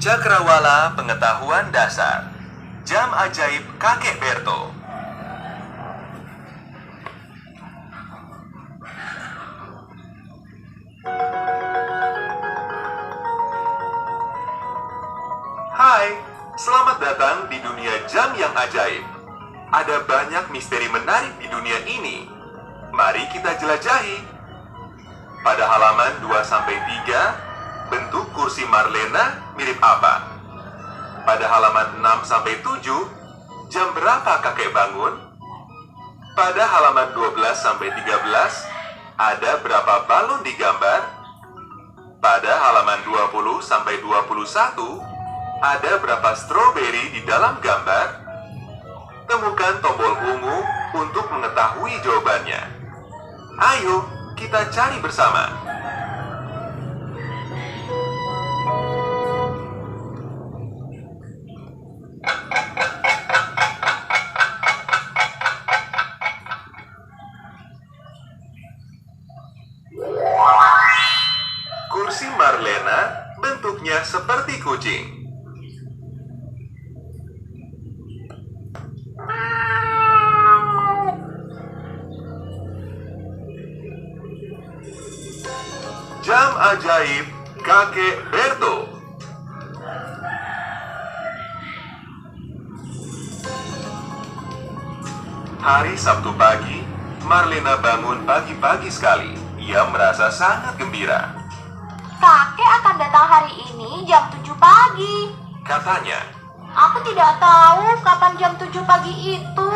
Cakrawala Pengetahuan Dasar. Jam ajaib Kakek Berto. Hai, selamat datang di dunia jam yang ajaib. Ada banyak misteri menarik di dunia ini. Mari kita jelajahi. Pada halaman 2-3, bentuk kursi Marlena mirip apa? Pada halaman 6-7, jam berapa kakek bangun? Pada halaman 12-13, ada berapa balon digambar? Pada halaman 20-21, ada berapa stroberi di dalam gambar? Temukan tombol ungu untuk mengetahui jawabannya. Ayo, kita cari bersama. Kursi Marlena bentuknya seperti kucing. Jam ajaib Kakek Berto. Hari Sabtu pagi, Marlena bangun pagi-pagi sekali. Ia merasa sangat gembira. Kakek akan datang hari ini jam 7 pagi. Katanya, Aku tidak tahu kapan jam 7 pagi itu.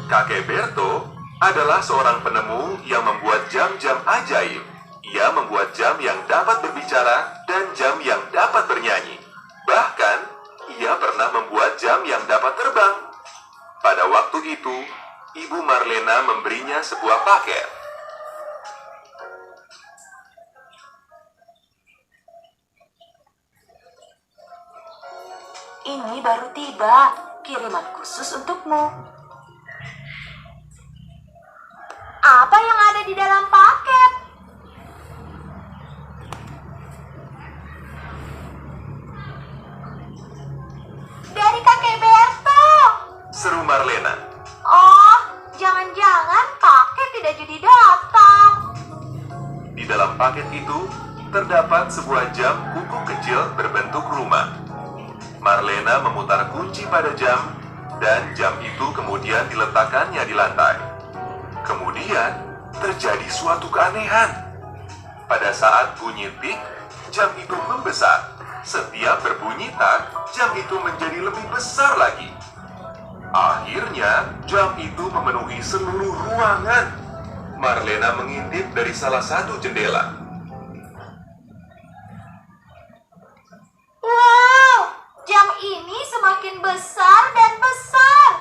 Kakek Berto adalah seorang penemu yang membuat jam-jam ajaib. Ia membuat jam yang dapat berbicara dan jam yang dapat bernyanyi. Bahkan, ia pernah membuat jam yang dapat terbang. Pada waktu itu, Ibu Marlena memberinya sebuah paket. Ini baru tiba, kiriman khusus untukmu. Apa yang ada di dalam paket? Dari Kakek Berto. Seru Marlena. Oh, jangan-jangan kakek tidak jadi datang. Di dalam paket itu, terdapat sebuah jam kuku kecil berbentuk rumah. Marlena memutar kunci pada jam, dan jam itu kemudian diletakkannya di lantai. Kemudian, terjadi suatu keanehan. Pada saat bunyi tik, jam itu membesar. Setiap berbunyi tak, jam itu menjadi lebih besar lagi. Akhirnya, jam itu memenuhi seluruh ruangan. Marlena mengintip dari salah satu jendela. Wow, jam ini semakin besar dan besar.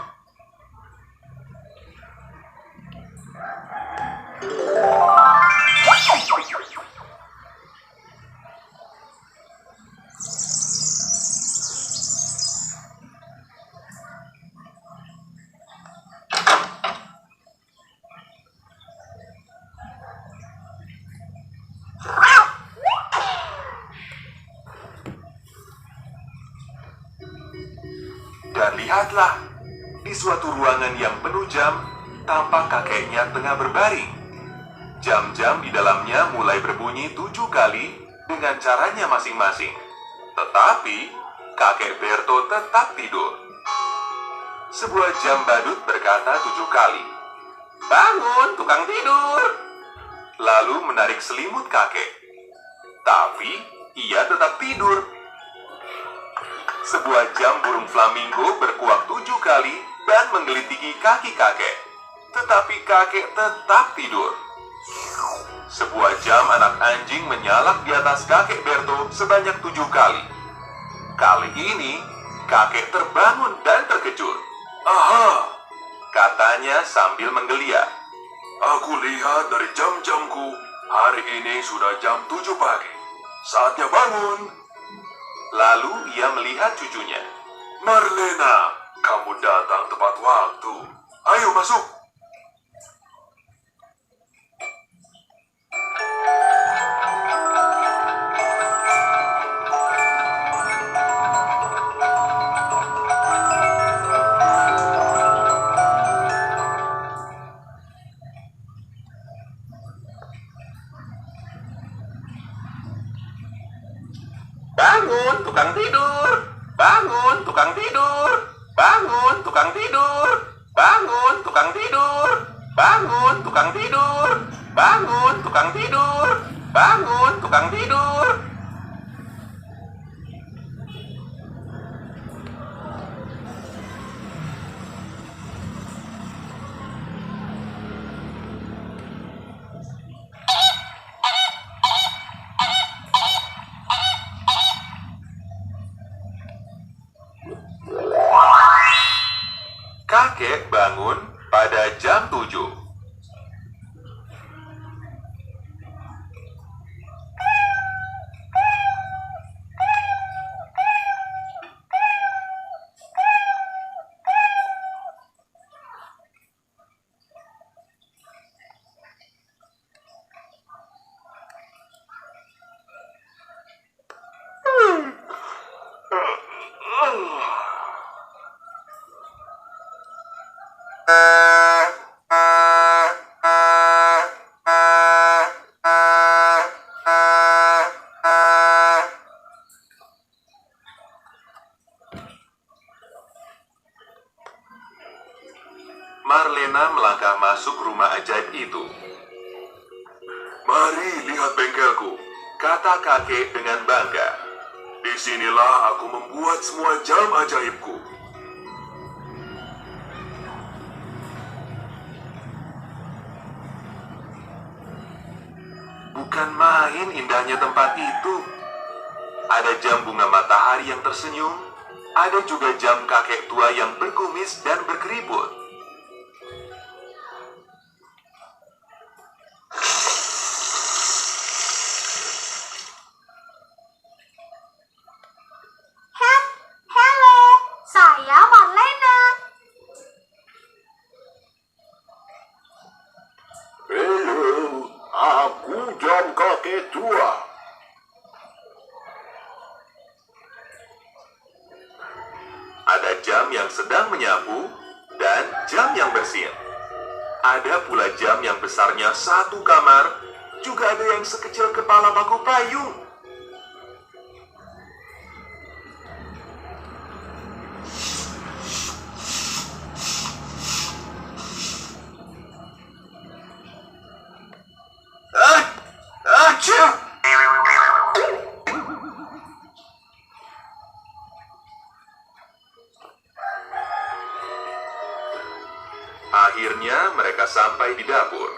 Dan lihatlah, di suatu ruangan yang penuh jam, tampak kakeknya tengah berbaring. Jam-jam di dalamnya mulai berbunyi 7 kali dengan caranya masing-masing. Tetapi, kakek Berto tetap tidur. Sebuah jam badut berkata 7 kali, "Bangun, tukang tidur!" Lalu menarik selimut kakek. Tapi, ia tetap tidur. Sebuah jam burung flamingo berkuak 7 kali dan menggelitiki kaki kakek. Tetapi kakek tetap tidur. Sebuah jam anak anjing menyalak di atas kakek Berto sebanyak 7 kali. Kali ini, kakek terbangun dan terkejut. "Aha," katanya sambil menggeliat. "Aku lihat dari jam-jamku, hari ini sudah jam 7 pagi. Saatnya bangun." Lalu ia melihat cucunya. "Marlena, kamu datang tepat waktu. Ayo masuk." tukang tidur. Bangun, tukang tidur. Kakek bangun pada jam 7. Marlena melangkah masuk rumah ajaib itu. Mari lihat bengkelku, kata kakek dengan bangga. Disinilah aku membuat semua jam ajaibku. Bukan main indahnya tempat itu. Ada jam bunga matahari yang tersenyum, ada juga jam kakek tua yang berkumis dan berkeriput. Halo, saya Marlena. Halo, aku jam kakek tua. Ada jam yang sedang menyapu dan jam yang bersin. Ada pula jam yang besarnya satu kamar, juga ada yang sekecil kepala paku payung. Achoo! Akhirnya mereka sampai di dapur.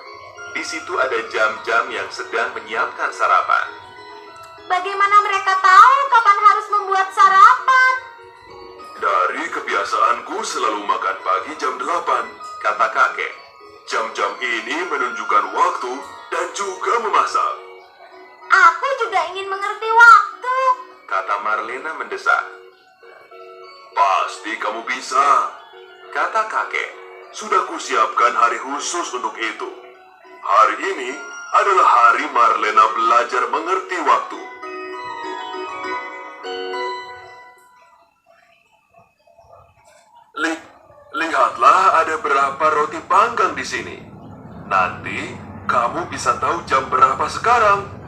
Di situ ada jam-jam yang sedang menyiapkan sarapan. Bagaimana mereka tahu kapan harus membuat sarapan? Dari kebiasaanku selalu makan pagi jam 8, kata kakek. Jam-jam ini menunjukkan waktu dan juga memasak, Aku juga ingin mengerti waktu. kata Marlena mendesak. Pasti kamu bisa, kata kakek. Sudah kusiapkan hari khusus untuk itu. Hari ini adalah hari Marlena belajar mengerti waktu. Lihatlah ada berapa roti panggang di sini. Nanti kamu bisa tahu jam berapa sekarang.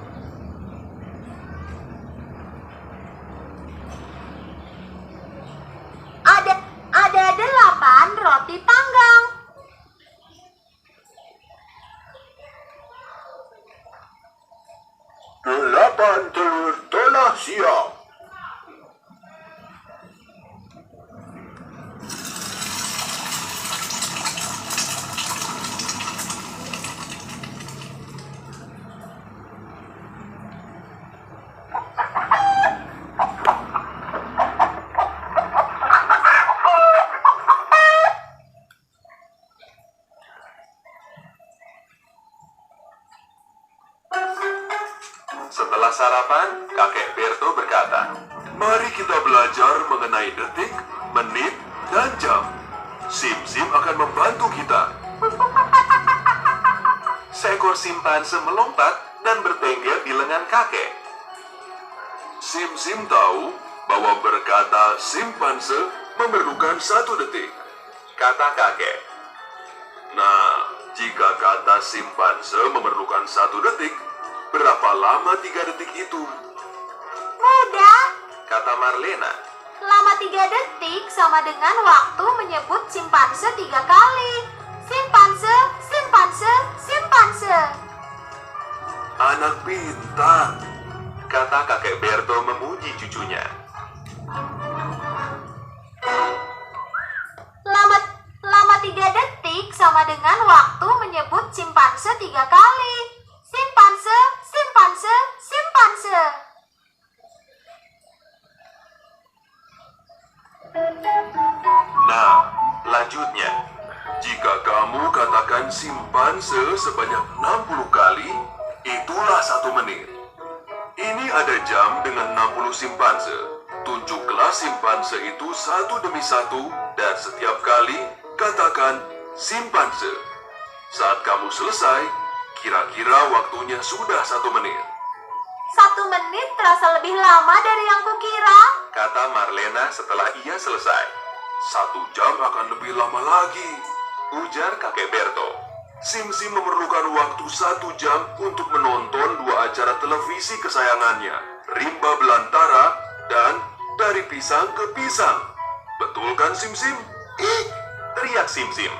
Ada 8 roti panggang. Delapan telur telah siap. Setelah sarapan, kakek Berto berkata, "Mari kita belajar mengenai detik, menit, dan jam. Sim-sim akan membantu kita." Seekor simpanse melompat dan bertengger di lengan kakek. Sim-sim tahu bahwa berkata simpanse memerlukan 1 detik, kata kakek. Nah, jika kata simpanse memerlukan 1 detik, berapa lama 3 detik itu? Mudah. Kata Marlena. Lama 3 detik sama dengan waktu menyebut simpanse 3 kali. Simpanse, simpanse, simpanse. anak pintar, kata kakek Berto memuji cucunya. Lama 3 detik sama dengan waktu menyebut simpanse 3 kali. Simpanse, simpanse, simpanse. Nah, lanjutnya. Jika kamu katakan simpanse sebanyak 60 kali, itulah 1 menit. Ini ada jam dengan 60 simpanse. Tunjuklah simpanse itu satu demi satu dan setiap kali katakan simpanse. Saat kamu selesai, kira-kira waktunya sudah 1 menit. 1 menit terasa lebih lama dari yang kukira. Kata Marlena setelah ia selesai. 1 jam akan lebih lama lagi, ujar kakek Berto. Sim-Sim memerlukan waktu 1 jam untuk menonton 2 acara televisi kesayangannya, Rimba Belantara dan Dari Pisang ke Pisang. Betul kan Sim-Sim? Ih, teriak Sim-Sim.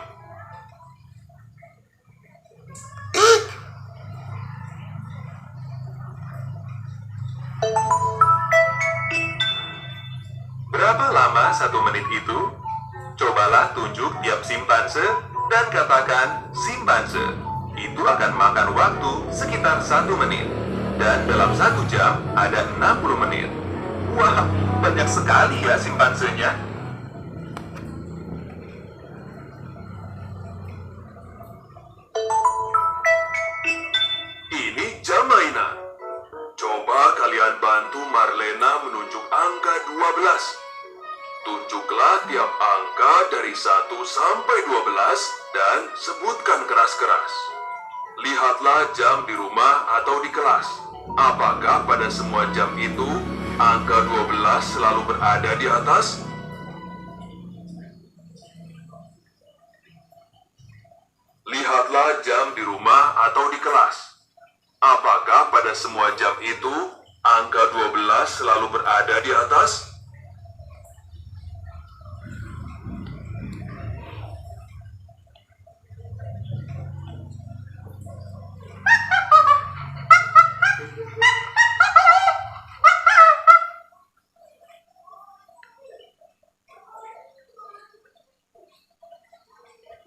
Berapa lama 1 menit itu? Cobalah tunjuk tiap simpanse dan katakan simpanse. Itu akan makan waktu sekitar 1 menit. Dan dalam 1 jam ada 60 menit. Wah, banyak sekali ya simpansenya. Ini jam mainan. Coba kalian bantu Marlena menunjuk angka 12. Tunjuklah tiap angka dari 1 sampai 12 dan sebutkan keras-keras. Lihatlah jam di rumah atau di kelas. Apakah pada semua jam itu angka 12 selalu berada di atas? Lihatlah jam di rumah atau di kelas. Apakah pada semua jam itu angka 12 selalu berada di atas?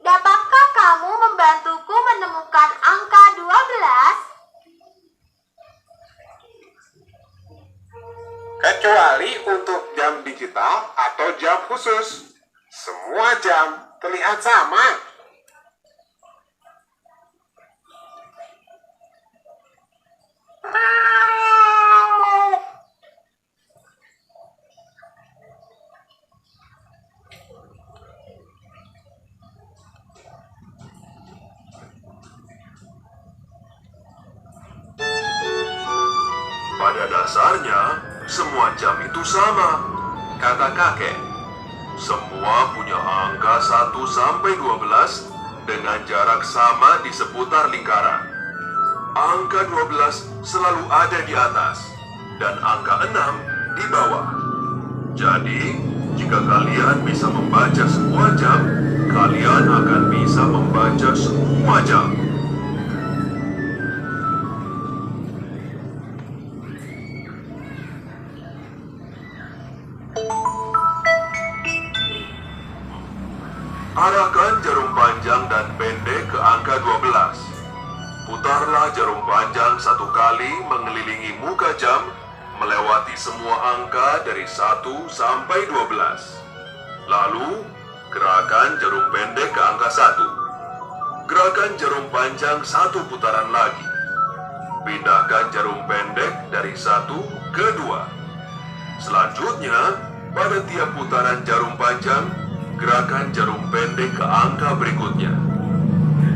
Dapatkah kamu membantuku menemukan angka 12? Kecuali untuk jam digital atau jam khusus. Semua jam terlihat sama. Pada dasarnya, semua jam itu sama, kata kakek. Semua punya angka 1 sampai 12 dengan jarak sama di seputar lingkaran. Angka 12 selalu ada di atas dan angka 6 di bawah. Jadi, jika kalian bisa membaca semua jam, kalian akan bisa membaca semua jam. Arahkan jarum panjang dan pendek ke angka 12. Putarlah jarum panjang 1 kali mengelilingi muka jam, melewati semua angka dari 1 sampai 12. Lalu, gerakan jarum pendek ke angka 1. Gerakan jarum panjang 1 putaran lagi. Pindahkan jarum pendek dari 1 ke 2. Selanjutnya, pada tiap putaran jarum panjang, gerakan jarum pendek ke angka berikutnya.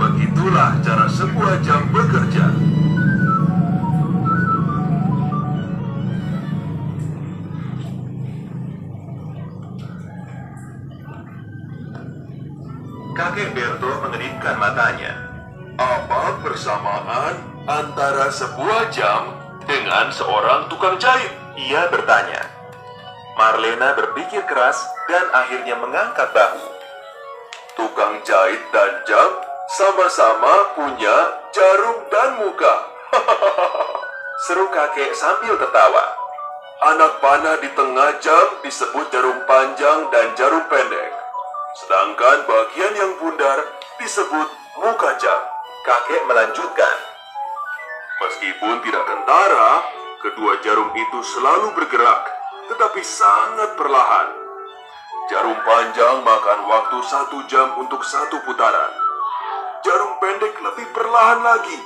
Begitulah cara sebuah jam bekerja. Kakek Berto mengeripkan matanya. Apa persamaan antara sebuah jam dengan seorang tukang jahit? Ia bertanya. Marlena berpikir keras dan akhirnya mengangkat bahu. Tukang jahit dan jam sama-sama punya jarum dan muka. Seru kakek sambil tertawa. Anak panah di tengah jam disebut jarum panjang dan jarum pendek. Sedangkan bagian yang bundar disebut muka jam. Kakek melanjutkan. Meskipun tidak kentara, kedua jarum itu selalu bergerak, tetapi sangat perlahan. Jarum panjang makan waktu 1 jam untuk 1 putaran. Jarum pendek lebih perlahan lagi.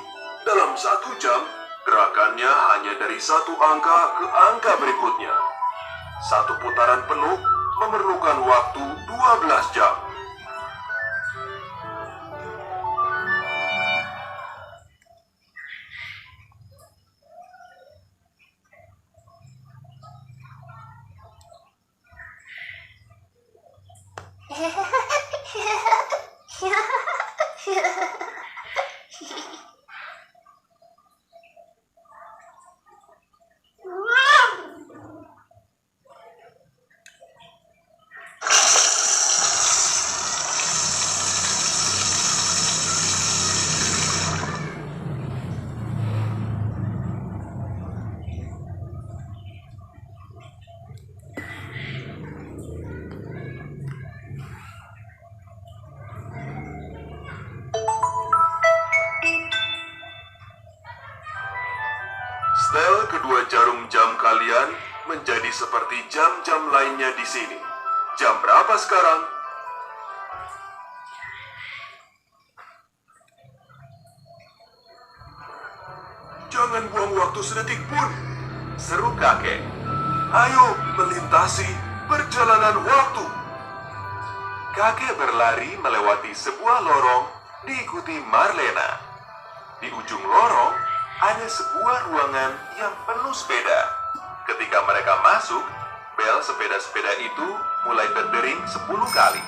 Dalam 1 jam, gerakannya hanya dari 1 angka ke angka berikutnya. 1 putaran penuh memerlukan waktu 12 jam. Setel kedua jarum jam kalian menjadi seperti jam-jam lainnya di sini. Jam berapa sekarang? Jangan buang waktu sedetik pun, seru kakek. Ayo melintasi perjalanan waktu. Kakek berlari melewati sebuah lorong diikuti Marlena. Di ujung lorong ada sebuah ruangan yang penuh sepeda. Ketika mereka masuk, bel sepeda-sepeda itu mulai berdering 10 kali.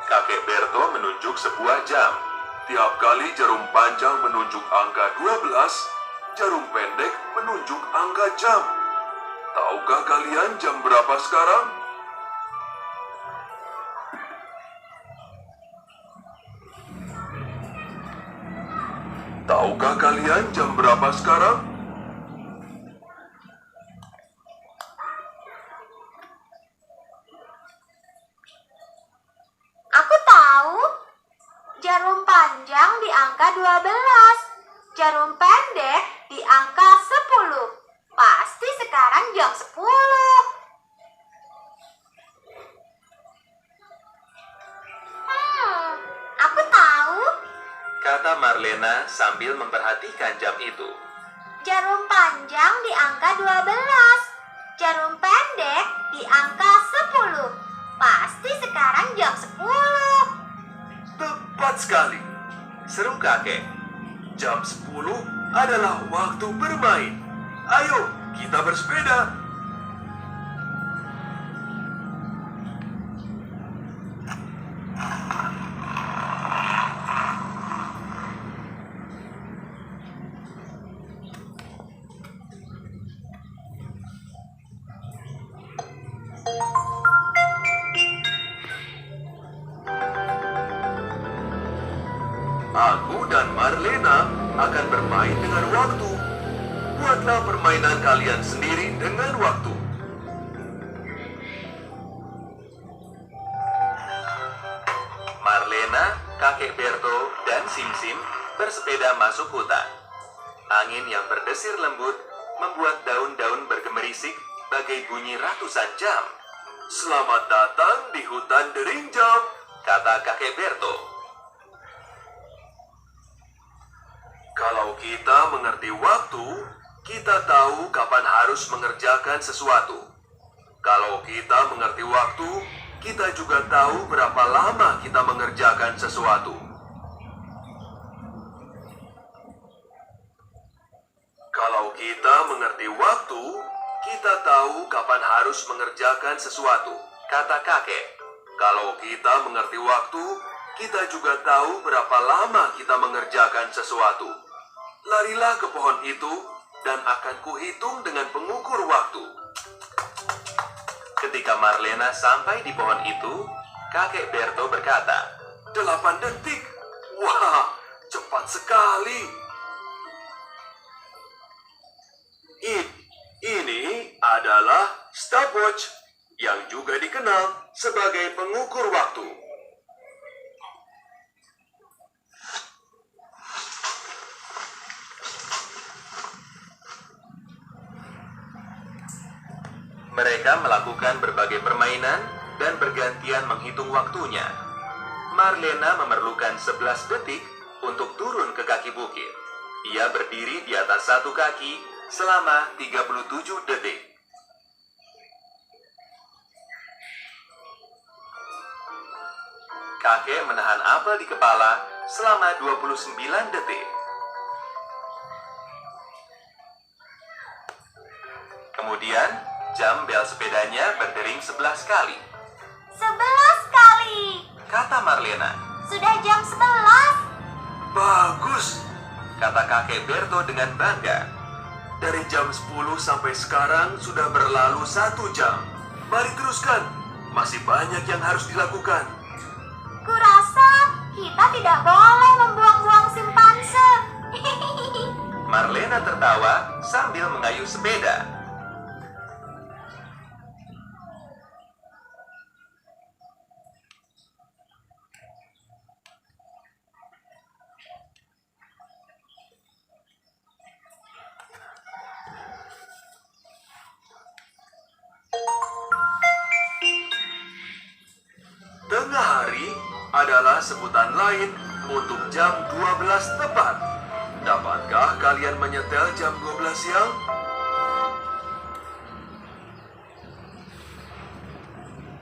Kakek Berto menunjuk sebuah jam. Tiap kali jarum panjang menunjuk angka 12, jarum pendek menunjuk angka jam. Tahukah kalian jam berapa sekarang? Tahukah kalian jam berapa sekarang? Aku tahu. Jarum panjang di angka 12. Jarum pendek di angka 10. Pasti sekarang jam 10. Aku tahu. Kata Marlena sambil memperhatikan jam itu. Jarum panjang di angka 12. Jarum pendek di angka 10. Pasti sekarang jam 10. Tepat sekali. Seru kakek. Jam 10 adalah waktu bermain. Ayo, kita bersepeda. Aku dan Marlena akan bermain dengan waktu. Buatlah permainan kalian sendiri dengan waktu. Marlena, kakek Berto, dan Simsim bersepeda masuk hutan. Angin yang berdesir lembut membuat daun-daun bergemerisik bagai bunyi ratusan jam. Selamat datang di hutan dering jam, kata kakek Berto. Kalau kita mengerti waktu, kita tahu kapan harus mengerjakan sesuatu. Kalau kita mengerti waktu, kita juga tahu berapa lama kita mengerjakan sesuatu. Kalau kita mengerti waktu, kita tahu kapan harus mengerjakan sesuatu, kata kakek. Kalau kita mengerti waktu, kita juga tahu berapa lama kita mengerjakan sesuatu. Larilah ke pohon itu, dan akan kuhitung dengan pengukur waktu. Ketika Marlena sampai di pohon itu, kakek Berto berkata, 8 detik. Wah, cepat sekali. Ini adalah stopwatch yang juga dikenal sebagai pengukur waktu. Mereka melakukan berbagai permainan dan bergantian menghitung waktunya. Marlena memerlukan 11 detik untuk turun ke kaki bukit. Ia berdiri di atas satu kaki selama 37 detik. Kakek menahan apel di kepala selama 29 detik. Kemudian, jam bel sepedanya berdering 11 kali. 11 kali. Kata Marlena. Sudah jam 11. Bagus, kata kakek Berto dengan bangga. Dari jam 10 sampai sekarang sudah berlalu 1 jam. Mari teruskan, masih banyak yang harus dilakukan. Kurasa kita tidak boleh membuang-buang simpanse. Marlena tertawa sambil mengayuh sepeda. Tengah hari adalah sebutan lain untuk jam 12 tepat. Dapatkah kalian menyetel jam 12 siang?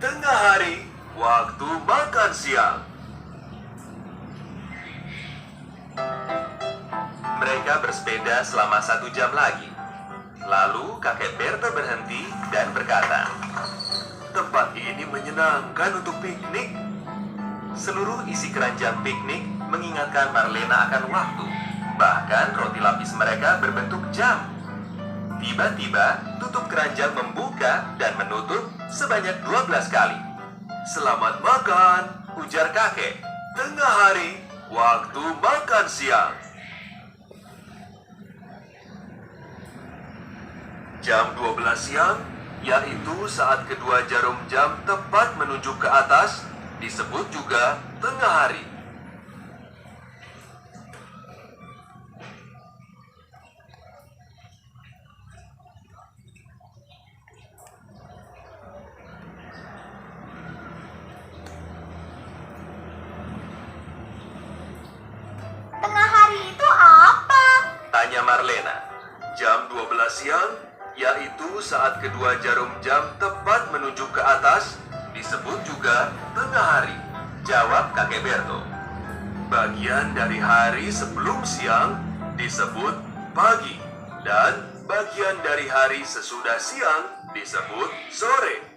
Tengah hari, waktu makan siang. Mereka bersepeda selama 1 jam lagi. Lalu kakek Berto berhenti dan berkata, tempat ini menyenangkan untuk piknik. Seluruh isi keranjang piknik mengingatkan Marlena akan waktu. Bahkan roti lapis mereka berbentuk jam. Tiba-tiba tutup keranjang membuka dan menutup sebanyak 12 kali. Selamat makan, ujar kakek. Tengah hari, waktu makan siang. Jam 12 siang, yaitu saat kedua jarum jam tepat menunjuk ke atas, disebut juga tengah hari. Tengah hari itu apa? Tanya Marlena. Jam 12 siang, yaitu saat kedua jarum jam tepat menunjuk ke atas, disebut juga tengah hari, jawab kakek Berto. Bagian dari hari sebelum siang disebut pagi, dan bagian dari hari sesudah siang disebut sore.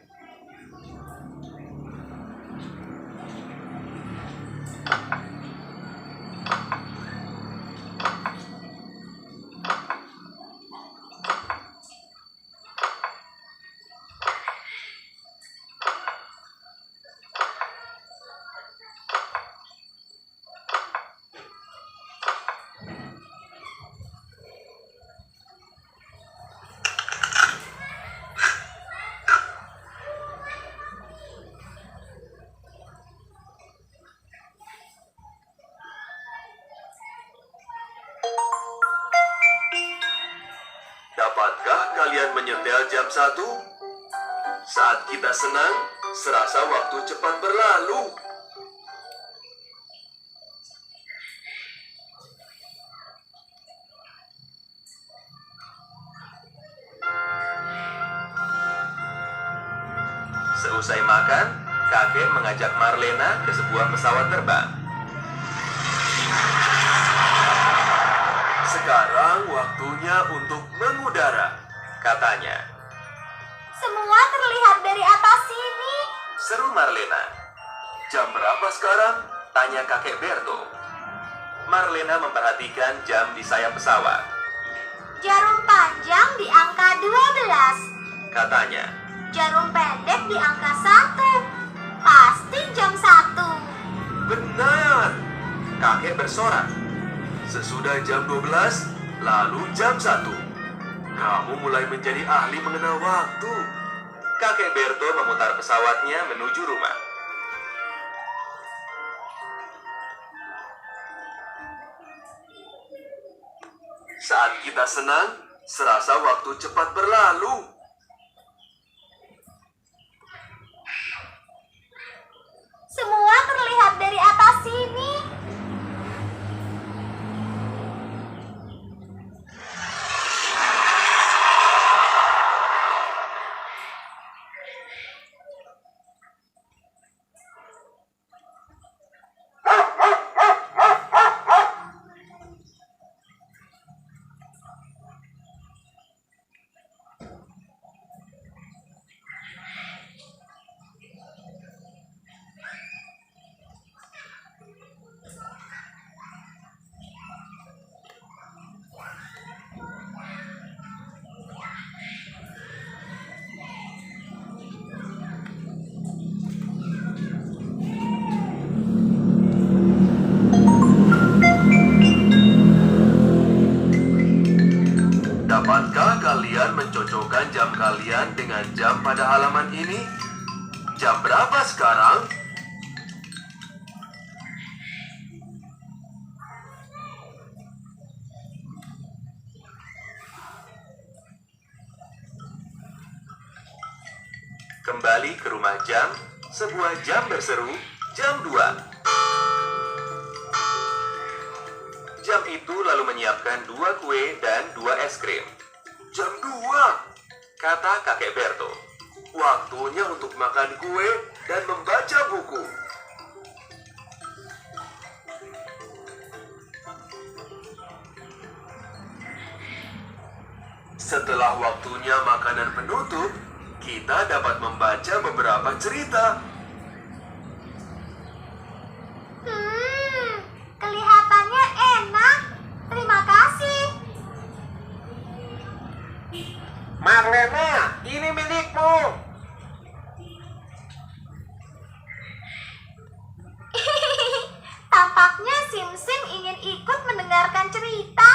Dapatkah kalian menyetel jam 1? Saat kita senang, serasa waktu cepat berlalu. Seusai makan, kakek mengajak Marlena ke sebuah pesawat terbang. Sekarang waktunya untuk mengudara, katanya. Semua terlihat dari atas sini. Seru Marlena. Jam berapa sekarang? Tanya kakek Berto. Marlena memperhatikan jam di sayap pesawat. Jarum panjang di angka 12. Katanya. Jarum pendek di angka 1. Pasti jam 1. Benar. Kakek bersorak. Sesudah jam 12, lalu jam 1. Kamu mulai menjadi ahli mengenal waktu. Kakek Berto memutar pesawatnya menuju rumah. Saat kita senang, serasa waktu cepat berlalu. Semua terlihat dari atas sini. Dapatkah kalian mencocokkan jam kalian dengan jam pada halaman ini? Jam berapa sekarang? Kembali ke rumah jam, sebuah jam berseru, jam 2. Jam itu lalu menyiapkan 2 kue dan 2 es krim. Jam 2, kata kakek Berto. Waktunya untuk makan kue dan membaca buku. Setelah waktunya makanan penutup, kita dapat membaca beberapa cerita. Kelihatannya enak. Terima kasih. Marlena, ini milikmu. Tampaknya Sim-Sim ingin ikut mendengarkan cerita.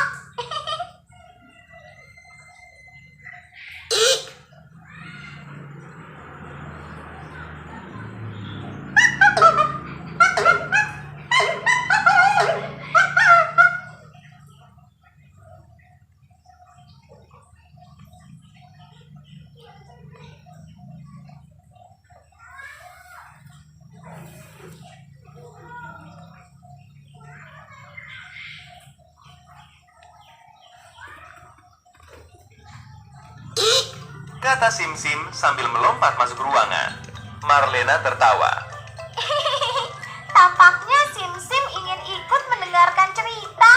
Kata Sim-Sim sambil melompat masuk ruangan. Marlena tertawa. Tampaknya Sim-Sim ingin ikut mendengarkan cerita.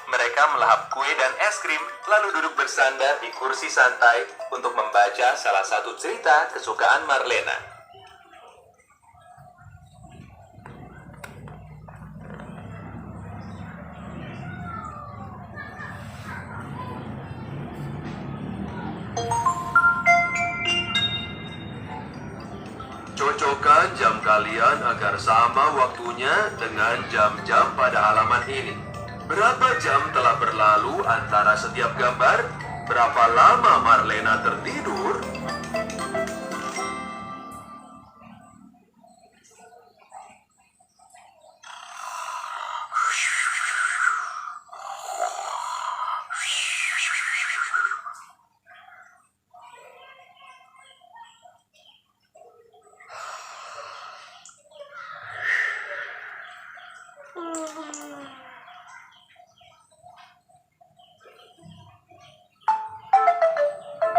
Mereka melahap kue dan es krim, lalu duduk bersandar di kursi santai untuk membaca salah satu cerita kesukaan Marlena. Cocokkan jam kalian agar sama waktunya dengan jam-jam pada halaman ini. Berapa jam telah berlalu antara setiap gambar? Berapa lama Marlena tertidur?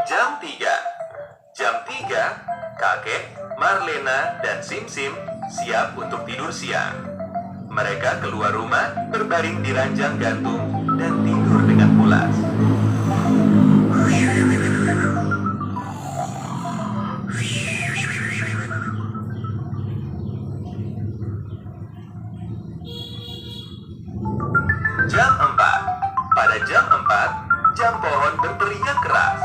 Jam 3. Kakek, Marlena, dan Sim-Sim siap untuk tidur siang. Mereka keluar rumah, berbaring di ranjang gantung, dan tidur dengan pulas. Jam 4. Pada jam 4, jam pohon berteriak keras.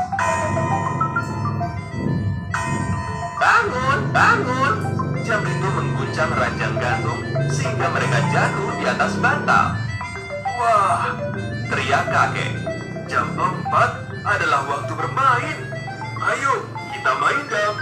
Bangun, bangun! Jam itu mengguncang ranjang gantung sehingga mereka jatuh di atas bantal. Wah, teriak kakek. Jam 4 adalah waktu bermain. Ayo, kita main dam.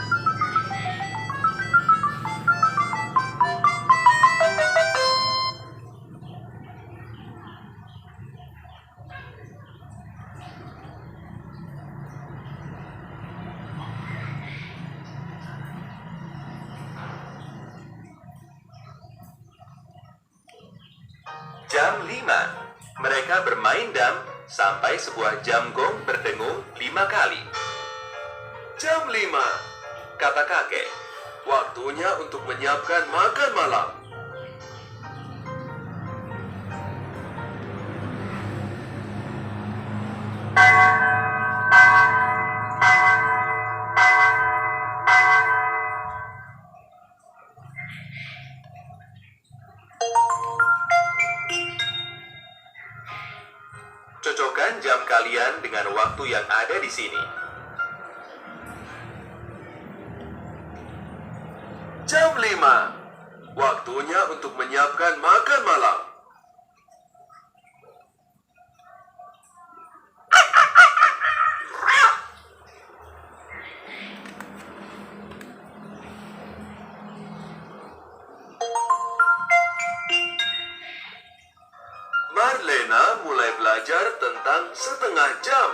Jam 5. Mereka bermain dam sampai sebuah jam gong berdengung 5 kali. Jam 5, kata kakek. Waktunya untuk menyiapkan makan malam. Cocokkan jam kalian dengan waktu yang ada di sini. Jam 5. Waktunya untuk menyiapkan makan malam. Marlena mulai belajar tentang setengah jam.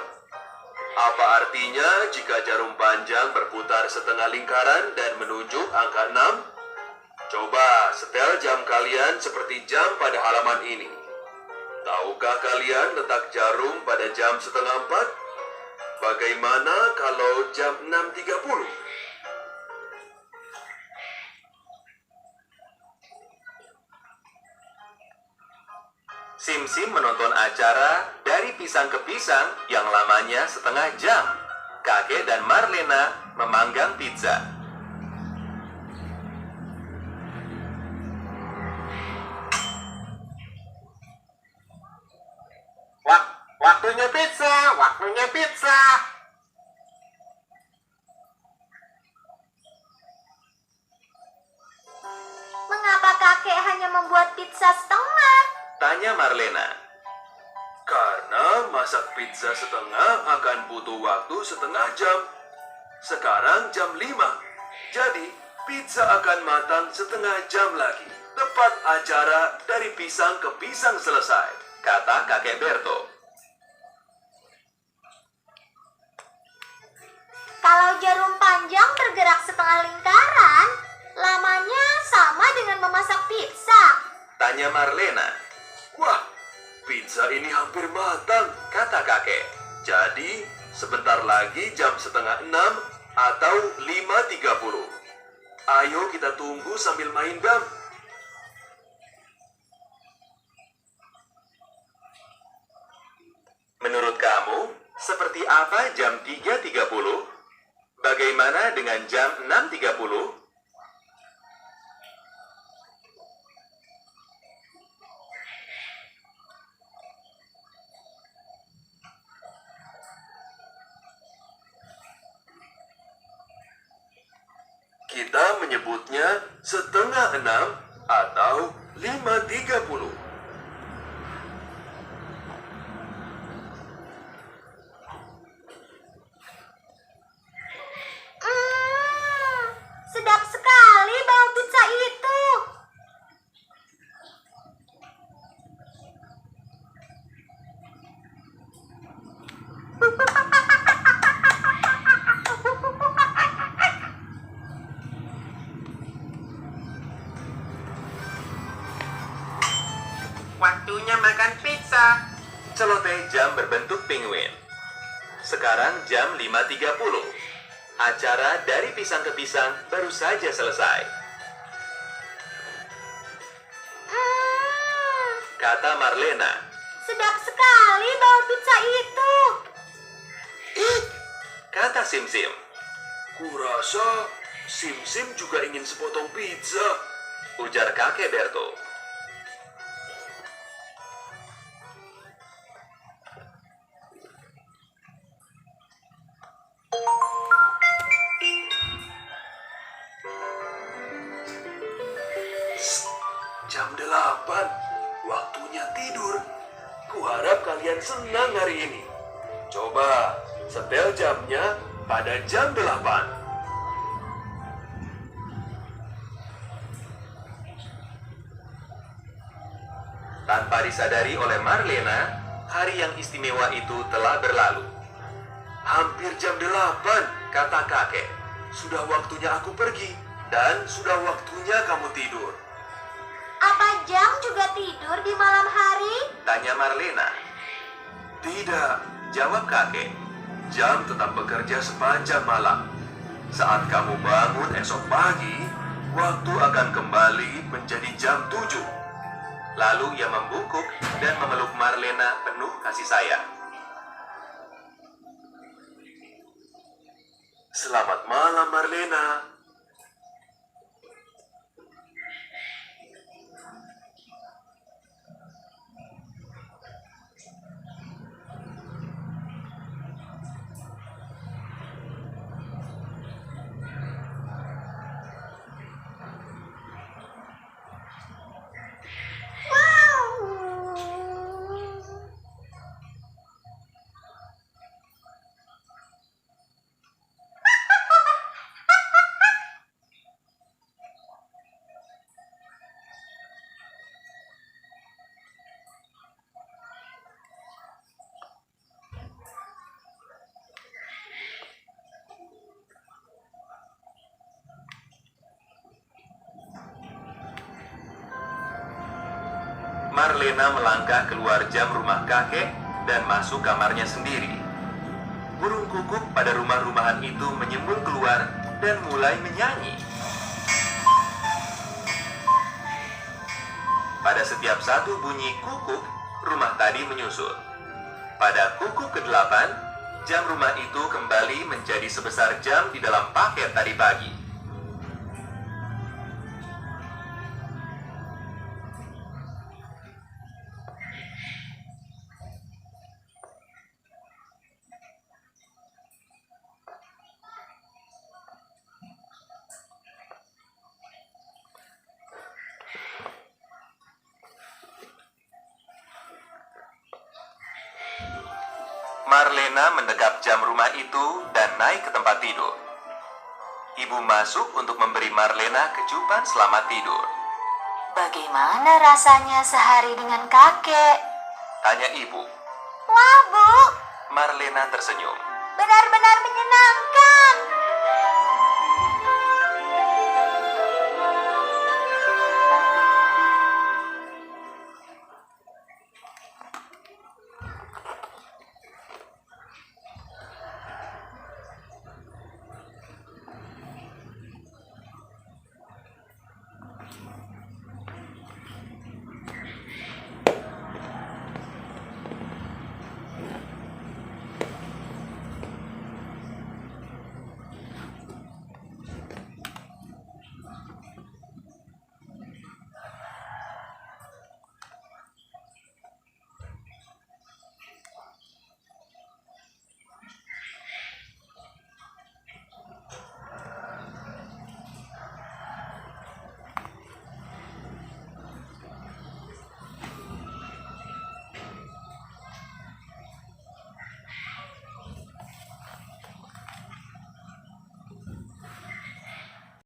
Apa artinya jika jarum panjang berputar setengah lingkaran dan menunjuk angka 6? Coba setel jam kalian seperti jam pada halaman ini. Tahukah kalian letak jarum pada jam setengah 4? Bagaimana kalau jam 6.30? Sim-Sim menonton acara Dari Pisang ke Pisang yang lamanya setengah jam. Kakek dan Marlena memanggang pizza. Waktunya pizza, waktunya pizza. Mengapa kakek hanya membuat pizza setengah? Tanya Marlena. Karena masak pizza setengah akan butuh waktu setengah jam. Sekarang jam 5. Jadi pizza akan matang setengah jam lagi. Tepat acara Dari Pisang ke Pisang selesai, kata kakek Berto. Kalau jarum panjang bergerak setengah lingkaran, lamanya sama dengan memasak pizza. Tanya Marlena. Wah, pizza ini hampir matang, kata kakek. Jadi, sebentar lagi jam setengah 6 atau 5.30. Ayo kita tunggu sambil main dam. Menurut kamu, seperti apa jam 3.30? Bagaimana dengan jam 6.30? Kita menyebutnya setengah 6 atau 5.30. Sedap sekali bau pizza itu. Waktunya makan pizza. Celoteh jam berbentuk penguin. Sekarang jam 5.30. Acara dari pisang ke pisang baru saja selesai. Kata Marlena. Sedap sekali bau pizza itu. Kata Simsim. Kurasa Simsim juga ingin sepotong pizza, ujar kakek Berto. Jam 8, waktunya tidur. Kuharap kalian senang hari ini. Coba setel jamnya pada jam 8. Tanpa disadari oleh Marlena, hari yang istimewa itu telah berlalu. Hampir jam 8, kata kakek. Sudah waktunya aku pergi, dan sudah waktunya kamu tidur. Apa jam juga tidur di malam hari? Tanya Marlena. Tidak, jawab kakek. Jam tetap bekerja sepanjang malam. Saat kamu bangun esok pagi, waktu akan kembali menjadi jam 7. Lalu ia membungkuk dan memeluk Marlena penuh kasih sayang. Selamat malam, Marlena. Marlena melangkah keluar jam rumah kakek dan masuk kamarnya sendiri. Burung kukuk pada rumah-rumahan itu menyembul keluar dan mulai menyanyi. Pada setiap satu bunyi kukuk, rumah tadi menyusul. Pada kukuk ke-8, jam rumah itu kembali menjadi sebesar jam di dalam paket tadi pagi. Marlena mendekap jam rumah itu dan naik ke tempat tidur. Ibu masuk untuk memberi Marlena kecupan selamat tidur. Bagaimana rasanya sehari dengan kakek? Tanya ibu. Wah, Bu, Marlena tersenyum. benar-benar menyenangkan.